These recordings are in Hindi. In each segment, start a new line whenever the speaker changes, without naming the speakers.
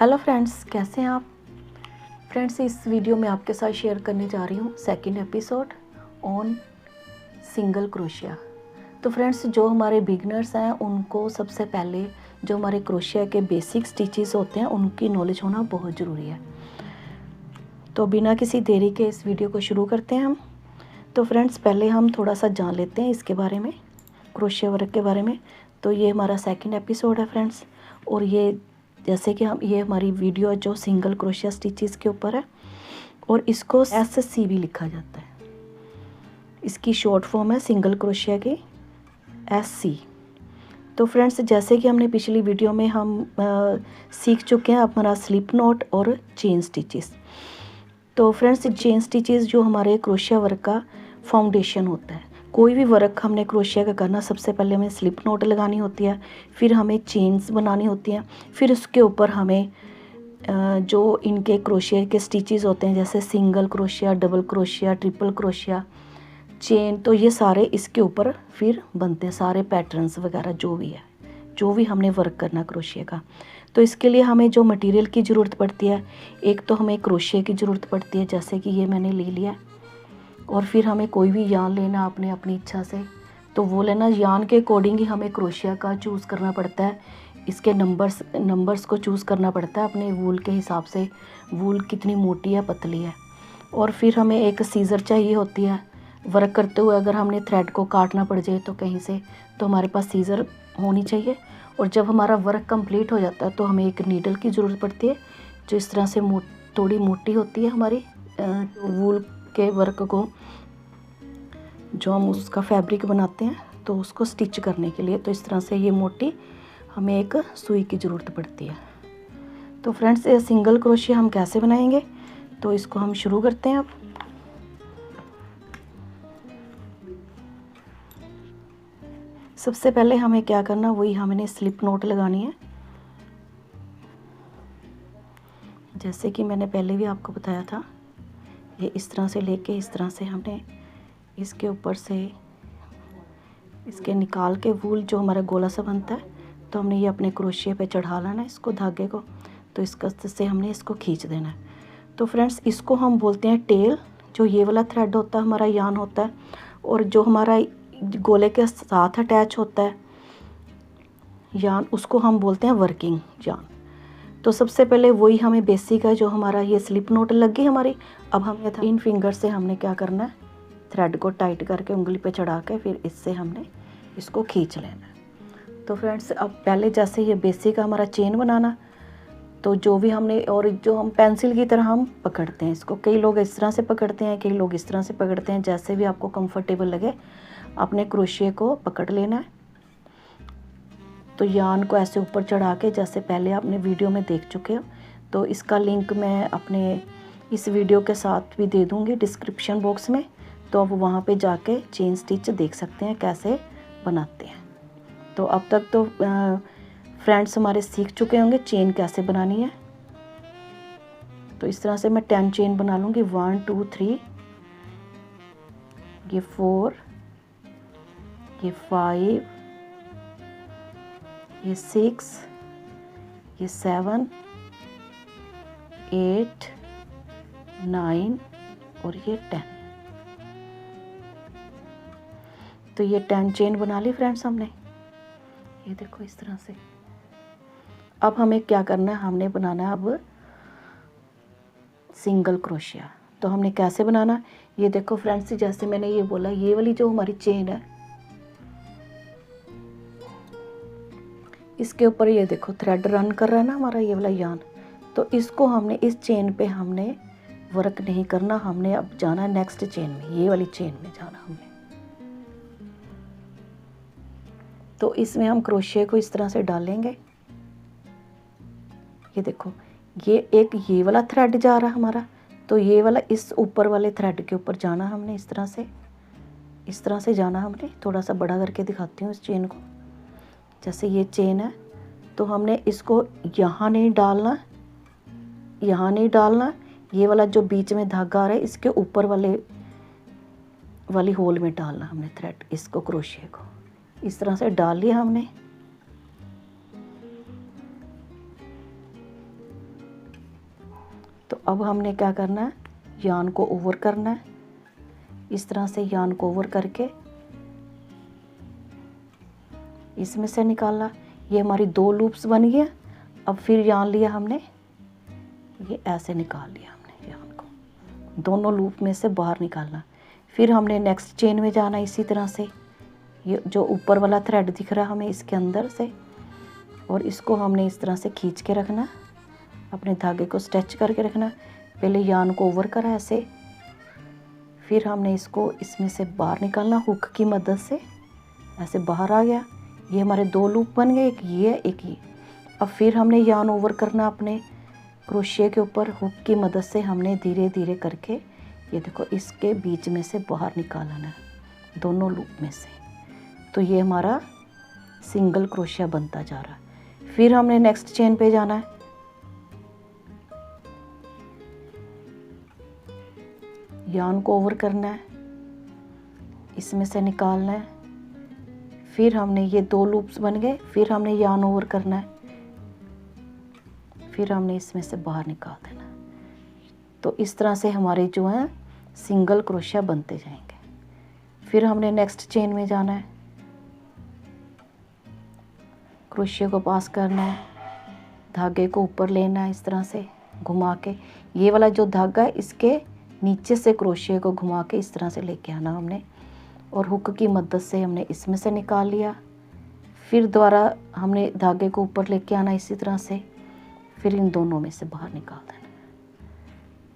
हेलो फ्रेंड्स, कैसे हैं आप फ्रेंड्स। इस वीडियो में आपके साथ शेयर करने जा रही हूँ second episode on single crochet. तो फ्रेंड्स, जो हमारे बिगनर्स हैं उनको सबसे पहले जो हमारे क्रोशिया के बेसिक स्टिचेस होते हैं उनकी नॉलेज होना बहुत ज़रूरी है। तो बिना किसी देरी के इस वीडियो को शुरू करते हैं हम। तो फ्रेंड्स, पहले हम थोड़ा सा जान लेते हैं इसके बारे में, क्रोशिया वर्क के बारे में। तो ये हमारा सेकंड एपिसोड है फ्रेंड्स, और ये जैसे कि ये हमारी वीडियो जो सिंगल क्रोशिया स्टिचेस के ऊपर है, और इसको SC भी लिखा जाता है। इसकी शॉर्ट फॉर्म है सिंगल क्रोशिया की SC। तो फ्रेंड्स, जैसे कि हमने पिछली वीडियो में हम सीख चुके हैं हमारा स्लिप नॉट और चेन स्टिचेस। तो फ्रेंड्स, चेन स्टिचेस जो हमारे क्रोशिया वर्क का फाउंडेशन होता है। कोई भी वर्क हमने क्रोशिया का करना, सबसे पहले हमें स्लिप नॉट लगानी होती है, फिर हमें चेन्स बनानी होती हैं, फिर उसके ऊपर हमें जो इनके क्रोशिया के स्टिचेस होते हैं जैसे single crochet, double crochet, triple crochet, chain, तो ये सारे इसके ऊपर फिर बनते हैं, सारे पैटर्न्स वगैरह जो भी है, जो भी हमने वर्क करना क्रोशिया का। तो इसके लिए हमें जो मटेरियल की ज़रूरत पड़ती है, एक तो हमें क्रोशिया की ज़रूरत पड़ती है, जैसे कि ये मैंने ले लिया, और फिर हमें कोई भी यान लेना आपने अपनी इच्छा से, तो वो लेना। यान के अकॉर्डिंग ही हमें क्रोशिया का चूज़ करना पड़ता है, इसके नंबर्स को चूज़ करना पड़ता है अपने वूल के हिसाब से, वूल कितनी मोटी है पतली है। और फिर हमें एक सीज़र चाहिए होती है वर्क करते हुए, अगर हमने थ्रेड को काटना पड़ जाए तो कहीं से, तो हमारे पास सीज़र होनी चाहिए। और जब हमारा वर्क कंप्लीट हो जाता है तो हमें एक नीडल की ज़रूरत पड़ती है, जो इस तरह से थोड़ी मोटी होती है हमारी वूल के वर्क को, जो हम उसका फैब्रिक बनाते हैं तो उसको स्टिच करने के लिए। तो इस तरह से ये मोटी हमें एक सुई की ज़रूरत पड़ती है। तो फ्रेंड्स, ये सिंगल क्रोशिया हम कैसे बनाएंगे, तो इसको हम शुरू करते हैं अब। सबसे पहले हमें क्या करना, वही हमने स्लिप नॉट लगानी है। जैसे कि मैंने पहले भी आपको बताया था, ये इस तरह से लेके इस तरह से हमने इसके ऊपर से इसके निकाल के वूल जो हमारा गोला सा बनता है, तो हमने ये अपने क्रोशिया पे चढ़ा लेना इसको, धागे को। तो इसका से हमने इसको खींच देना है। तो फ्रेंड्स, इसको हम बोलते हैं टेल, जो ये वाला थ्रेड होता है हमारा यान होता है, और जो हमारा गोले के साथ अटैच होता है यान, उसको हम बोलते हैं वर्किंग यान। तो सबसे पहले वही हमें बेसिक है, जो हमारा ये स्लिप नॉट लग गई हमारी। अब हमें इन फिंगर से हमने क्या करना है, थ्रेड को टाइट करके उंगली पे चढ़ा के फिर इससे हमने इसको खींच लेना है। तो फ्रेंड्स, अब पहले जैसे ये बेसिक है हमारा चेन बनाना, तो जो भी हमने, और जो हम पेंसिल की तरह हम पकड़ते हैं इसको, कई लोग इस तरह से पकड़ते हैं, कई लोग इस तरह से पकड़ते हैं, जैसे भी आपको कंफर्टेबल लगे अपने क्रोशिया को पकड़ लेना है। तो यान को ऐसे ऊपर चढ़ा के, जैसे पहले आपने वीडियो में देख चुके हो, तो इसका लिंक मैं अपने इस वीडियो के साथ भी दे दूँगी डिस्क्रिप्शन बॉक्स में, तो आप वहाँ पे जाके चेन स्टिच देख सकते हैं कैसे बनाते हैं। तो अब तक तो फ्रेंड्स हमारे सीख चुके होंगे चेन कैसे बनानी है। तो इस तरह से मैं 10 चेन बना लूँगी, 1 2 3, ये 4, ये 5, ये 6, ये 7, 8, 9 और ये 10। तो ये 10 चेन बना ली फ्रेंड्स हमने, ये देखो इस तरह से। अब हमें क्या करना है, हमने बनाना है अब सिंगल क्रोशिया। तो हमने कैसे बनाना, ये देखो फ्रेंड्स, जैसे मैंने ये बोला, ये वाली जो हमारी चेन है, इसके ऊपर ये देखो थ्रेड रन कर रहा है ना हमारा ये वाला यान। तो इसको हमने, इस चेन पे हमने वर्क नहीं करना, हमने अब जाना नेक्स्ट चेन में, ये वाली चेन में जाना हमने। तो इसमें हम क्रोशिया को इस तरह से डालेंगे, ये देखो, ये एक ये वाला थ्रेड जा रहा है हमारा, तो ये वाला इस ऊपर वाले थ्रेड के ऊपर जाना हमने, इस तरह से जाना हमने। थोड़ा सा बड़ा करके दिखाती हूँ इस चेन को। जैसे ये चेन है, तो हमने इसको यहाँ नहीं डालना, यहाँ नहीं डालना, ये वाला जो बीच में धागा आ रहा है इसके ऊपर वाली होल में डालना हमने थ्रेड, इसको क्रोशिया को इस तरह से डाल लिया हमने। तो अब हमने क्या करना है, यान को ओवर करना है। इस तरह से यान को ओवर करके इसमें से निकाला। ये हमारी 2 लूप्स बन गया। अब फिर यान लिया हमने, ये ऐसे निकाल लिया हमने यान को, दोनों लूप में से बाहर निकालना। फिर हमने नेक्स्ट चेन में जाना इसी तरह से। ये जो ऊपर वाला थ्रेड दिख रहा है हमें इसके अंदर से, और इसको हमने इस तरह से खींच के रखना, अपने धागे को स्ट्रेच करके रखना। पहले यान को ओवर करा ऐसे, फिर हमने इसको इसमें से बाहर निकालना हुक की मदद से। ऐसे बाहर आ गया। ये हमारे 2 लूप बन गए, एक ये एक ये। अब फिर हमने यान ओवर करना अपने क्रोशिया के ऊपर, हुक की मदद से हमने धीरे धीरे करके ये देखो इसके बीच में से बाहर निकालना है, दोनों लूप में से। तो ये हमारा सिंगल क्रोशिया बनता जा रहा है। फिर हमने नेक्स्ट चेन पे जाना है, यान को ओवर करना है, इसमें से निकालना है। फिर हमने ये 2 लूप्स बन गए, फिर हमने यान ओवर करना है, फिर हमने इसमें से बाहर निकाल देना। तो इस तरह से हमारे जो हैं सिंगल क्रोशिया बनते जाएंगे। फिर हमने नेक्स्ट चेन में जाना है, क्रोशिया को पास करना है, धागे को ऊपर लेना है इस तरह से घुमा के। ये वाला जो धागा है इसके नीचे से क्रोशिया को घुमा के इस तरह से लेके आना हमने, और हुक की मदद से हमने इसमें से निकाल लिया। फिर दोबारा हमने धागे को ऊपर लेके आना इसी तरह से, फिर इन दोनों में से बाहर निकाल देना।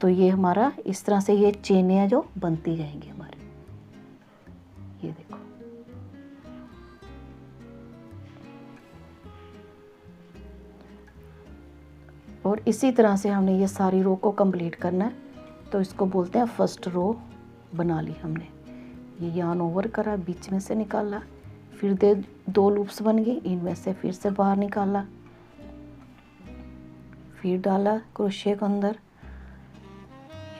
तो ये हमारा इस तरह से ये चेनें जो बनती जाएंगी हमारी, ये देखो। और इसी तरह से हमने ये सारी रो को कंप्लीट करना है। तो इसको बोलते हैं फर्स्ट रो बना ली हमने। ये यान ओवर करा, बीच में से निकाला, फिर 2 लूप्स बन गई, इनमें से फिर से बाहर निकाला, फिर डाला क्रोशिया के अंदर,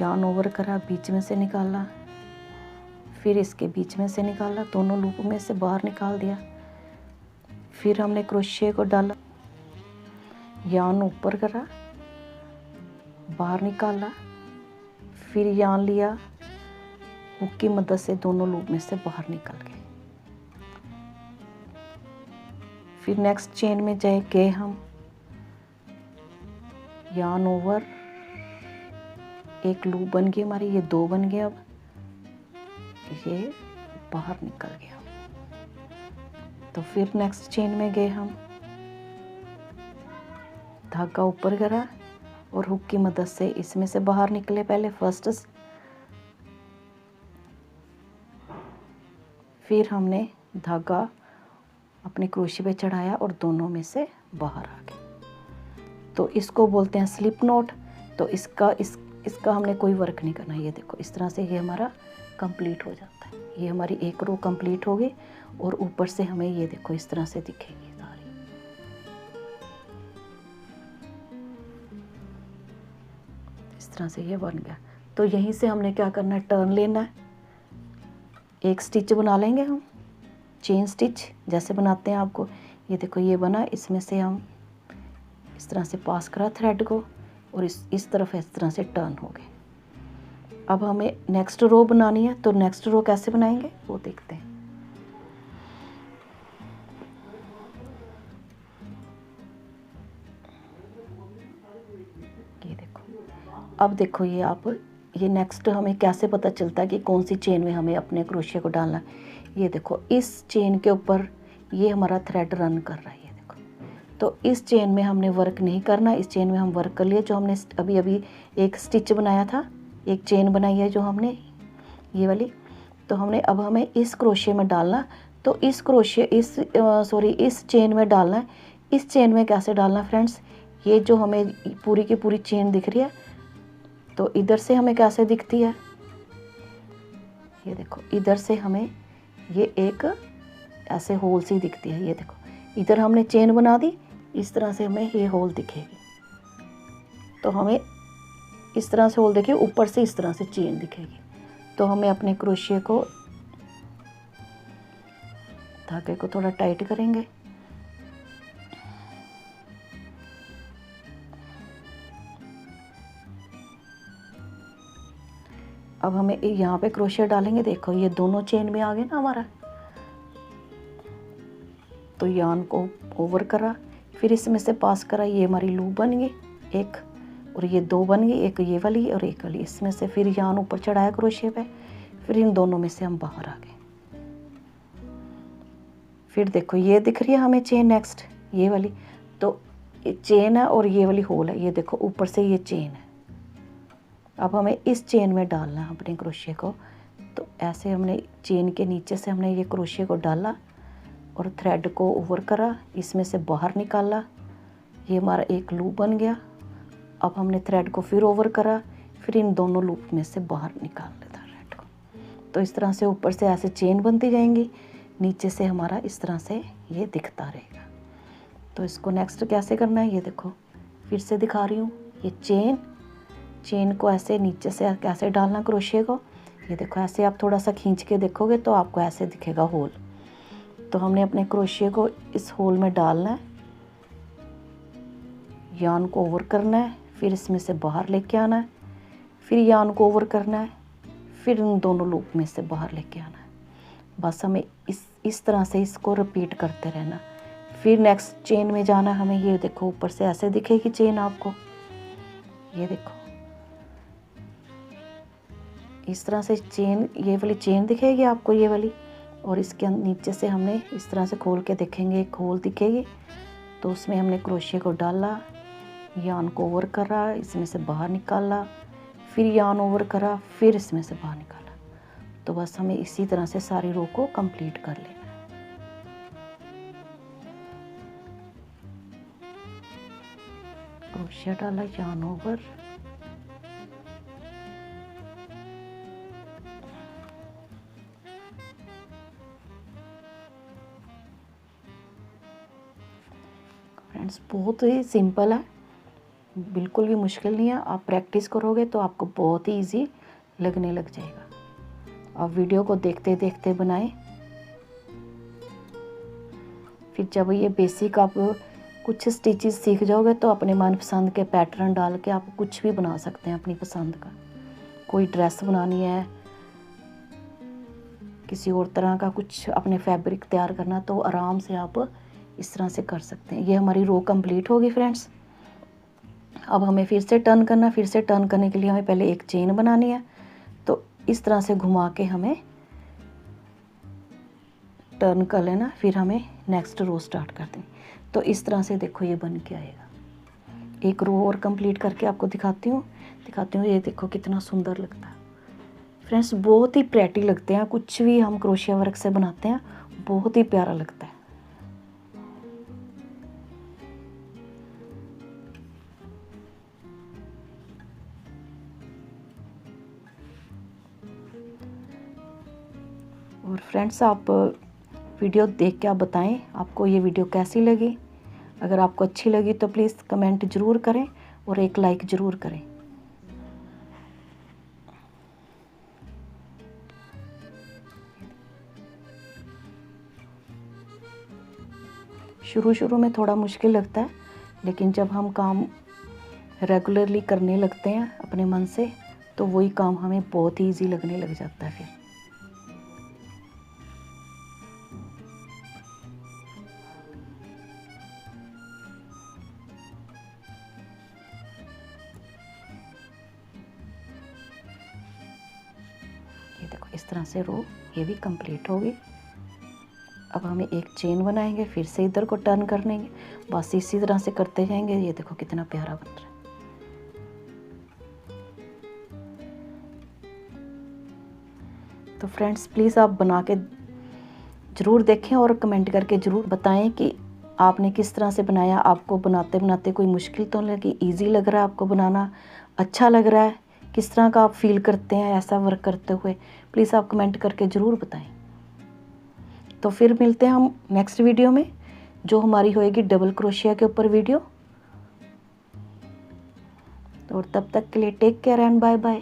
यान ओवर करा, बीच में से निकाला, फिर इसके बीच में से निकाला, दोनों लूप में से बाहर निकाल दिया। फिर हमने क्रोशिया को डाला, यान ऊपर करा, बाहर निकाला, फिर यान लिया, हुक की मदद से दोनों लूप में से बाहर निकल गए। फिर नेक्स्ट चेन में गए हम, यान ओवर, एक लूप बन गई हमारी, ये 2 बन गए। अब ये बाहर निकल गया। तो फिर नेक्स्ट चेन में गए हम, धागा ऊपर करा और हुक की मदद से इसमें से बाहर निकले पहले फर्स्ट। फिर हमने धागा अपने क्रोशिया पे चढ़ाया और दोनों में से बाहर आ गए। तो इसको बोलते हैं स्लिप नॉट। तो इसका हमने कोई वर्क नहीं करना। ये देखो इस तरह से ये हमारा कंप्लीट हो जाता है। ये हमारी एक रो कंप्लीट हो गई, और ऊपर से हमें ये देखो इस तरह से दिखेगी सारी। इस तरह से ये बन गया। तो यहीं से हमने क्या करना है, टर्न लेना है, एक स्टिच बना लेंगे हम, चेन स्टिच जैसे बनाते हैं आपको। ये देखो ये बना, इसमें से हम इस तरह से पास करा थ्रेड को, और इस तरफ इस तरह से टर्न हो गए। अब हमें नेक्स्ट रो बनानी है। तो नेक्स्ट रो कैसे बनाएंगे वो देखते हैं। ये देखो, अब देखो ये नेक्स्ट हमें कैसे पता चलता है कि कौन सी चेन में हमें अपने क्रोशिया को डालना। ये देखो इस चेन के ऊपर ये हमारा थ्रेड रन कर रहा है। ये देखो, तो इस चेन में हमने वर्क नहीं करना। इस चेन में हम वर्क कर लिए, जो हमने अभी अभी एक स्टिच बनाया था, एक चेन बनाई है जो हमने ये वाली। तो अब हमें इस क्रोशिया में डालना। तो इस चेन में डालना है। इस चेन में कैसे डालना फ्रेंड्स, ये जो हमें पूरी की पूरी चेन दिख रही है, तो इधर से हमें कैसे दिखती है, ये देखो इधर से हमें ये एक ऐसे होल सी दिखती है। ये देखो इधर हमने चेन बना दी, इस तरह से हमें ये होल दिखेगी। तो हमें इस तरह से होल देखिए, ऊपर से इस तरह से चेन दिखेगी। तो हमें अपने क्रोशिया को, धागे को थोड़ा टाइट करेंगे, अब हमें यहाँ पे क्रोशिया डालेंगे। देखो ये दोनों चेन में आ गए ना हमारा। तो यान को ओवर करा, फिर इसमें से पास करा, ये हमारी लूप बन गई एक, और ये दो बन गई, एक ये वाली और एक वाली। इसमें से फिर यान ऊपर चढ़ाया क्रोशिया पे, फिर इन दोनों में से हम बाहर आ गए। फिर देखो ये दिख रही है हमें चेन नेक्स्ट, ये वाली, तो ये चेन है और ये वाली होल है। ये देखो ऊपर से ये चेन है। अब हमें इस चेन में डालना है अपने क्रोशिया को। तो ऐसे हमने चेन के नीचे से हमने ये क्रोशिया को डाला और थ्रेड को ओवर करा, इसमें से बाहर निकाला, ये हमारा एक लूप बन गया। अब हमने थ्रेड को फिर ओवर करा, फिर इन दोनों लूप में से बाहर निकाल लेता थ्रेड को। तो इस तरह से ऊपर से ऐसे चेन बनती जाएंगी, नीचे से हमारा इस तरह से ये दिखता रहेगा। तो इसको नेक्स्ट कैसे करना है ये देखो, फिर से दिखा रही हूँ। ये चेन को ऐसे नीचे से कैसे डालना क्रोशिया को, ये देखो ऐसे आप थोड़ा सा खींच के देखोगे तो आपको ऐसे दिखेगा होल। तो हमने अपने क्रोशिया को इस होल में डालना है, यान को ओवर करना है, फिर इसमें से बाहर लेके आना है, फिर यान को ओवर करना है, फिर इन दोनों लूप में से बाहर लेके आना है। बस हमें इस तरह से इसको रिपीट करते रहना। फिर नेक्स्ट चेन में जाना हमें। ये देखो ऊपर से ऐसे दिखेगी चेन आपको, ये देखो इस तरह से चेन, ये वाली चेन दिखेगी आपको ये वाली, और इसके नीचे से हमने इस तरह से खोल के देखेंगे, एक होल दिखेगी। तो उसमें हमने क्रोशिया को डाला, यान को ओवर करा, इसमें से बाहर निकाला, फिर यान ओवर करा, फिर इसमें से बाहर निकाला। तो बस हमें इसी तरह से सारी रो को कंप्लीट कर लेना है। क्रोशिया डाला, यान ओवर, फ्रेंड्स बहुत ही सिंपल है, बिल्कुल भी मुश्किल नहीं है। आप प्रैक्टिस करोगे तो आपको बहुत ही इजी लगने लग जाएगा। आप वीडियो को देखते देखते बनाएं। फिर जब ये बेसिक आप कुछ स्टिचेस सीख जाओगे तो अपने मनपसंद के पैटर्न डाल के आप कुछ भी बना सकते हैं अपनी पसंद का। कोई ड्रेस बनानी है, किसी और तरह का कुछ अपने फैब्रिक तैयार करना, तो आराम से आप इस तरह से कर सकते हैं। ये हमारी रो कंप्लीट होगी फ्रेंड्स। अब हमें फिर से टर्न करना। फिर से टर्न करने के लिए हमें पहले एक चेन बनानी है। तो इस तरह से घुमा के हमें टर्न कर लेना, फिर हमें नेक्स्ट रो स्टार्ट कर देंगे। तो इस तरह से देखो ये बन के आएगा। एक रो और कंप्लीट करके आपको दिखाती हूँ। ये देखो कितना सुंदर लगता है फ्रेंड्स, बहुत ही प्रेटी लगते हैं। कुछ भी हम क्रोशिया वर्क से बनाते हैं बहुत ही प्यारा लगता है। और फ्रेंड्स आप वीडियो देख के आप बताएं आपको ये वीडियो कैसी लगी। अगर आपको अच्छी लगी तो प्लीज़ कमेंट ज़रूर करें और एक लाइक ज़रूर करें। शुरू में थोड़ा मुश्किल लगता है, लेकिन जब हम काम रेगुलरली करने लगते हैं अपने मन से तो वही काम हमें बहुत ही ईजी लगने लग जाता है। फिर ये देखो इस तरह से रो ये भी कंप्लीट होगी। अब हमें एक चेन बनाएंगे, फिर से इधर को टर्न करनेंगे, बस इसी तरह से करते जाएंगे। ये देखो कितना प्यारा बन रहा है। तो फ्रेंड्स प्लीज़ आप बना के ज़रूर देखें और कमेंट करके ज़रूर बताएं कि आपने किस तरह से बनाया। आपको बनाते बनाते कोई मुश्किल तो नहीं लगी, ईजी लग रहा है आपको बनाना, अच्छा लग रहा है, किस तरह का आप फील करते हैं ऐसा वर्क करते हुए, प्लीज़ आप कमेंट करके ज़रूर बताएं। तो फिर मिलते हैं हम नेक्स्ट वीडियो में, जो हमारी होएगी डबल क्रोशिया के ऊपर वीडियो। तो तब तक के लिए take care and bye bye.